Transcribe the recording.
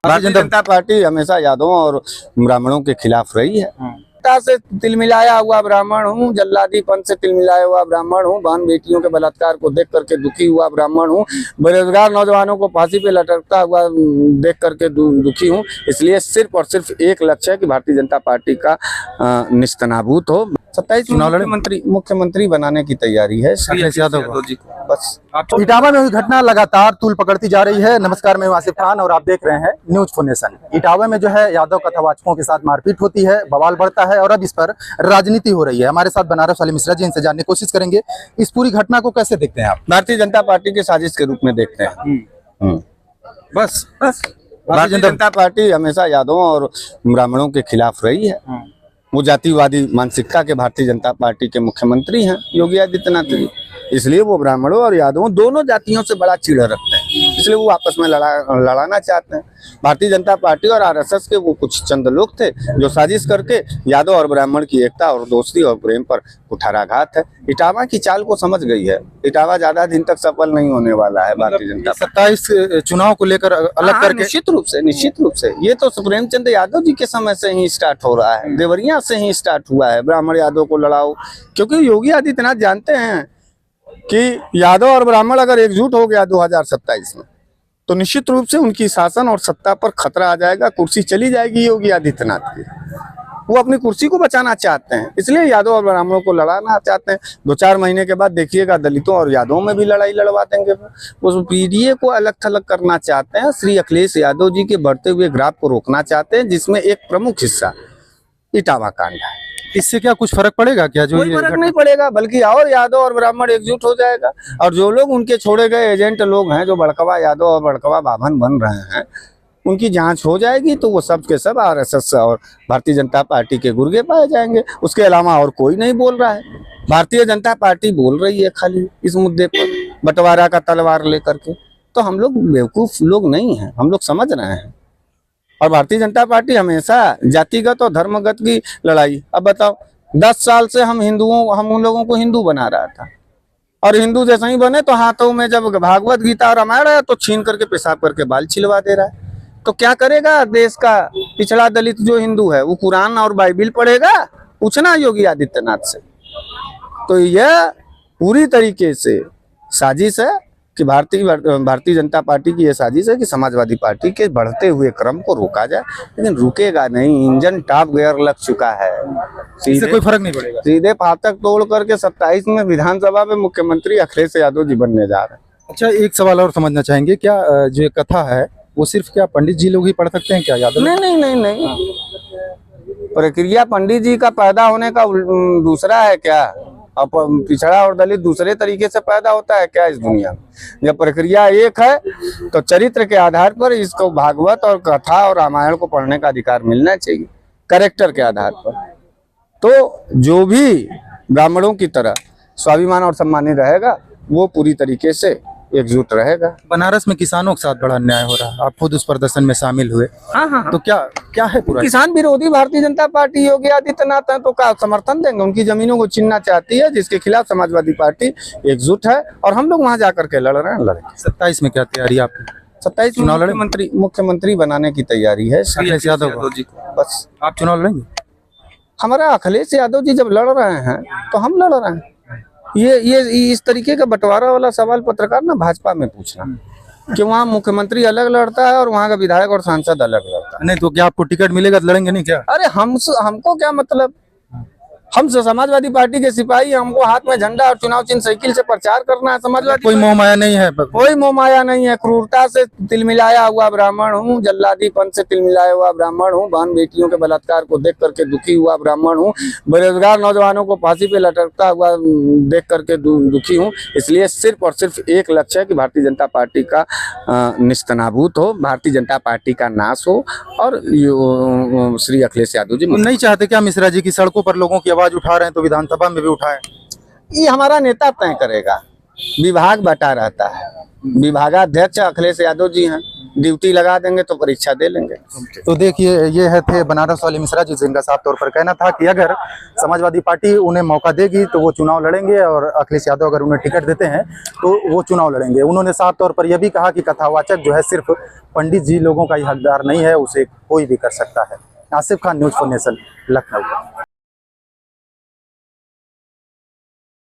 Bharatiya Janata party हमेशा यादवों और ब्राह्मणों के खिलाफ रही है। से तिलमिलाया हुआ ब्राह्मण हूँ, जल्लादीपन से तिलमिलाया हुआ ब्राह्मण हूँ, बहन बेटियों के बलात्कार को देख करके दुखी हुआ ब्राह्मण हूँ, बेरोजगार नौजवानों को फांसी पे लटकता हुआ देख करके दुखी हूँ। इसलिए सिर्फ और सिर्फ एक लक्ष्य है कि भारतीय जनता पार्टी का निस्तनाबूत हो। 27 चुनाव मुख्यमंत्री बनाने की तैयारी है अखिलेश यादव जी को। बस इटावा में हुई घटना लगातार तूल पकड़ती जा रही है। नमस्कार, मैं आसिफ खान और आप देख रहे हैं न्यूज फॉर नेशन। इटावा में जो है यादव कथावाचकों के साथ मारपीट होती है, बवाल बढ़ता है और अब इस पर राजनीति हो रही है। हमारे साथ बनारस वाले मिश्रा जी, इनसे जानने की कोशिश करेंगे इस पूरी घटना को कैसे देखते हैं आप। भारतीय जनता पार्टी की साजिश के रूप में देखते हैं। बस भारतीय जनता पार्टी हमेशा यादवों और ब्राह्मणों के खिलाफ रही है। वो जातिवादी मानसिकता के भारतीय जनता पार्टी के मुख्यमंत्री हैं योगी आदित्यनाथ जी, इसलिए वो ब्राह्मणों और यादवों दोनों जातियों से बड़ा चिढ़ रखते हैं, इसलिए वो आपस में लड़ाना चाहते हैं। भारतीय जनता पार्टी और आरएसएस के वो कुछ चंद लोग थे जो साजिश करके यादव और ब्राह्मण की एकता और दोस्ती और प्रेम पर कुठाराघात है। इटावा की चाल को समझ गई है। इटावा ज्यादा दिन तक सफल नहीं होने वाला है। भारतीय जनता 27 चुनाव को लेकर अलग करके निश्चित रूप से ये तो प्रेमचंद यादव जी के समय से ही स्टार्ट हो रहा है, देवरिया से ही स्टार्ट हुआ है। ब्राह्मण यादव को लड़ाओ, क्योंकि योगी आदित्यनाथ जानते हैं कि यादव और ब्राह्मण अगर एकजुट हो गया 2027 में तो निश्चित रूप से उनकी शासन और सत्ता पर खतरा आ जाएगा, कुर्सी चली जाएगी योगी आदित्यनाथ की। वो अपनी कुर्सी को बचाना चाहते हैं, इसलिए यादव और ब्राह्मणों को लड़ाना चाहते हैं। 2-4 महीने के बाद देखिएगा दलितों और यादवों में भी लड़ाई लड़वा देंगे। उस पीडीए को अलग थलग करना चाहते हैं। श्री अखिलेश यादव जी के बढ़ते हुए ग्राफ को रोकना चाहते हैं, जिसमें एक प्रमुख हिस्सा इटावा कांड है। इससे क्या कुछ फर्क पड़ेगा क्या? जो कोई फर्क नहीं पड़ेगा, बल्कि और यादव और ब्राह्मण एकजुट हो जाएगा। और जो लोग उनके छोड़े गए एजेंट लोग हैं, जो बड़कवा यादव और बड़कवा बाभन बन रहे हैं, उनकी जांच हो जाएगी तो वो सब के सब आरएसएस और भारतीय जनता पार्टी के गुर्गे पाए जाएंगे। उसके अलावा और कोई नहीं बोल रहा है। भारतीय जनता पार्टी बोल रही है खाली इस मुद्दे पर बंटवारा का तलवार लेकर के। तो हम लोग बेवकूफ लोग नहीं हैं, हम लोग समझ रहे हैं। और भारतीय जनता पार्टी हमेशा जातिगत और धर्मगत की लड़ाई। अब बताओ, 10 साल से हम उन लोगों को हिंदू बना रहा था, और हिंदू जैसा ही बने तो हाथों में जब भागवत गीता और रामायण है तो छीन करके पेशाब करके बाल छिलवा दे रहा है। तो क्या करेगा देश का पिछड़ा दलित जो हिंदू है? वो कुरान और बाइबिल पढ़ेगा? पूछना योगी आदित्यनाथ से। तो यह पूरी तरीके से साजिश है कि भारतीय जनता पार्टी की यह साजिश है कि समाजवादी पार्टी के बढ़ते हुए क्रम को रोका जाए, लेकिन रुकेगा नहीं। इंजन टॉप गियर लग चुका है, इससे कोई फर्क नहीं पड़ेगा। सीधे फाटक तोड़ करके 27 में विधानसभा में मुख्यमंत्री अखिलेश यादव जी बनने जा रहे हैं। अच्छा, एक सवाल और समझना चाहेंगे, क्या जो ये कथा है वो सिर्फ क्या पंडित जी लोग ही पढ़ सकते हैं क्या यादव? नहीं। प्रक्रिया पंडित जी का पैदा होने का दूसरा है क्या? अब पिछड़ा और दलित दूसरे तरीके से पैदा होता है क्या इस दुनिया में? जब प्रक्रिया एक है तो चरित्र के आधार पर इसको भागवत और कथा और रामायण को पढ़ने का अधिकार मिलना चाहिए, कैरेक्टर के आधार पर। तो जो भी ब्राह्मणों की तरह स्वाभिमान और सम्मानी रहेगा वो पूरी तरीके से एकजुट रहेगा। बनारस में किसानों के साथ बड़ा अन्याय हो रहा है, आप खुद उस प्रदर्शन में शामिल हुए। हाँ। तो क्या है पूरा? किसान विरोधी भारतीय जनता पार्टी योगी आदित्यनाथ है तो का समर्थन देंगे? उनकी जमीनों को छीनना चाहती है, जिसके खिलाफ समाजवादी पार्टी एकजुट है और हम लोग वहां जाकर के लड़ रहे हैं। लड़ेंगे। 27 में क्या तैयारी आपकी? 27 चुनाव मुख्यमंत्री बनाने की तैयारी है अखिलेश यादव जी को। बस आप चुनाव लड़ेंगे? हमारा अखिलेश यादव जी जब लड़ रहे हैं तो हम लड़ रहे हैं। ये इस तरीके का बंटवारा वाला सवाल पत्रकार ना भाजपा में पूछना कि वहाँ मुख्यमंत्री अलग लड़ता है और वहाँ का विधायक और सांसद अलग लड़ता है। नहीं तो क्या आपको टिकट मिलेगा तो लड़ेंगे नहीं क्या? अरे हमको क्या मतलब? हम समाजवादी पार्टी के सिपाही, हमको हाथ में झंडा और चुनाव चिन्ह साइकिल से प्रचार करना है। समाजवादी कोई मोह माया नहीं है? कोई मोह माया नहीं है। क्रूरता से तिलमिलाया हुआ ब्राह्मण हूँ, जल्लादीपन से तिलमिलाया हुआ ब्राह्मण हूँ, बहन बेटियों के बलात्कार को देख करके दुखी हुआ ब्राह्मण हूँ, बेरोजगार नौजवानों को फांसी पे लटकता हुआ देख करके दुखी हूँ। इसलिए सिर्फ और सिर्फ एक लक्ष्य है कि भारतीय जनता पार्टी का निस्तनाबूत हो, भारतीय जनता पार्टी का नाश हो। और श्री अखिलेश यादव जी नहीं चाहते क्या मिश्रा जी की सड़कों पर लोगों की आवाज उठा रहे हैं तो विधानसभा में भी उठाएं? ये हमारा नेता तय करेगा। विभाग बटा रहता है, विभागाध्यक्ष अखिलेश यादव जी हैं, ड्यूटी लगा देंगे तो परीक्षा दे लेंगे। तो देखिए ये है थे बनारस वाले मिश्रा जी, जिनका साफ तौर पर कहना था कि अगर समाजवादी पार्टी उन्हें मौका देगी तो वो चुनाव लड़ेंगे और अखिलेश यादव अगर उन्हें टिकट देते हैं तो वो चुनाव लड़ेंगे। उन्होंने साफ तौर पर यह भी कहा कि कथावाचक जो है सिर्फ पंडित जी लोगों का ही हकदार नहीं है, उसे कोई भी कर सकता है। Asif Khan, news for nation, Lucknow.